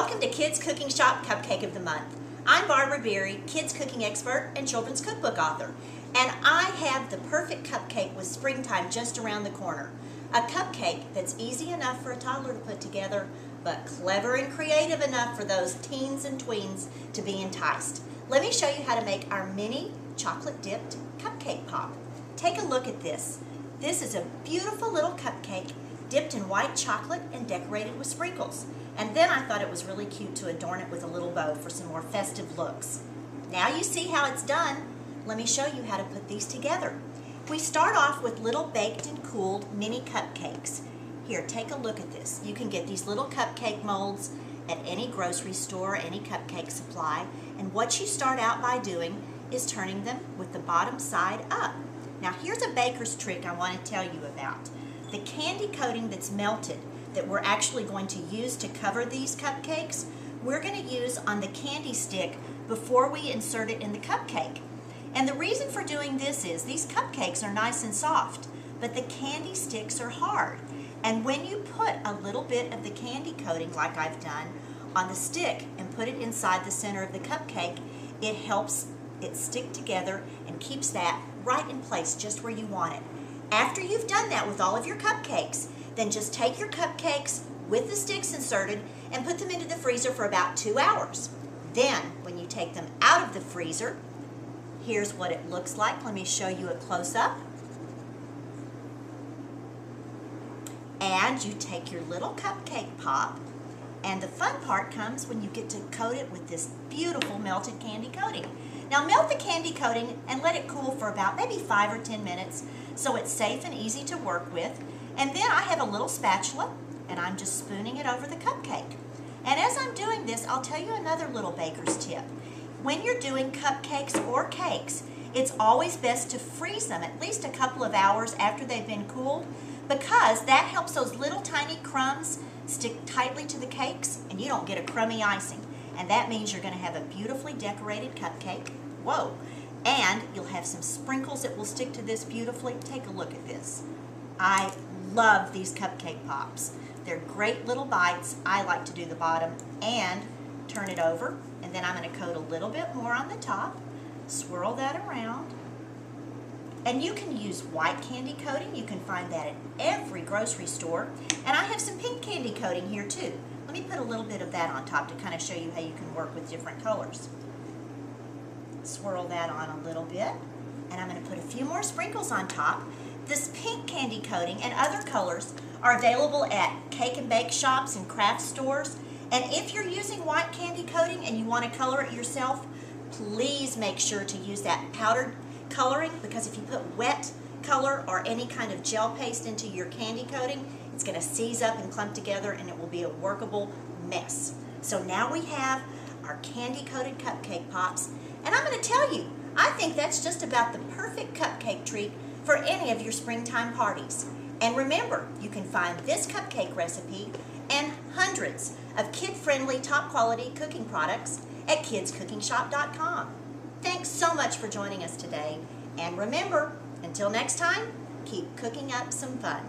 Welcome to Kids Cooking Shop Cupcake of the Month. I'm Barbara Beery, kids cooking expert and children's cookbook author. And I have the perfect cupcake with springtime just around the corner. A cupcake that's easy enough for a toddler to put together, but clever and creative enough for those teens and tweens to be enticed. Let me show you how to make our mini chocolate dipped cupcake pop. Take a look at this. This is a beautiful little cupcake dipped in white chocolate and decorated with sprinkles. And then I thought it was really cute to adorn it with a little bow for some more festive looks. Now you see how it's done. Let me show you how to put these together. We start off with little baked and cooled mini cupcakes. Here, take a look at this. You can get these little cupcake molds at any grocery store, any cupcake supply. And what you start out by doing is turning them with the bottom side up. Now here's a baker's trick I want to tell you about. The candy coating that's melted that we're actually going to use to cover these cupcakes, we're going to use on the candy stick before we insert it in the cupcake. And the reason for doing this is these cupcakes are nice and soft, but the candy sticks are hard. And when you put a little bit of the candy coating, like I've done, on the stick and put it inside the center of the cupcake, it helps it stick together and keeps that right in place just where you want it. After you've done that with all of your cupcakes, then just take your cupcakes with the sticks inserted and put them into the freezer for about 2 hours. Then, when you take them out of the freezer, here's what it looks like. Let me show you a close-up. And you take your little cupcake pop, and the fun part comes when you get to coat it with this beautiful melted candy coating. Now melt the candy coating and let it cool for about maybe 5 or 10 minutes so it's safe and easy to work with. And then I have a little spatula and I'm just spooning it over the cupcake. And as I'm doing this, I'll tell you another little baker's tip. When you're doing cupcakes or cakes, it's always best to freeze them at least a couple of hours after they've been cooled, because that helps those little tiny crumbs stick tightly to the cakes and you don't get a crummy icing. And that means you're going to have a beautifully decorated cupcake. Whoa! And you'll have some sprinkles that will stick to this beautifully. Take a look at this. I love these cupcake pops. They're great little bites. I like to do the bottom and turn it over. And then I'm going to coat a little bit more on the top. Swirl that around. And you can use white candy coating. You can find that at every grocery store. And I have some pink candy coating here too. Let me put a little bit of that on top to kind of show you how you can work with different colors. Swirl that on a little bit. And I'm going to put a few more sprinkles on top. This pink candy coating and other colors are available at cake and bake shops and craft stores. And if you're using white candy coating and you want to color it yourself, please make sure to use that powdered coloring, because if you put wet color or any kind of gel paste into your candy coating, it's going to seize up and clump together and it will be a workable mess. So now we have our candy coated cupcake pops, and I'm going to tell you, I think that's just about the perfect cupcake treat for any of your springtime parties. And remember, you can find this cupcake recipe and hundreds of kid-friendly, top-quality cooking products at kidscookingshop.com. Thanks so much for joining us today. And remember, until next time, keep cooking up some fun.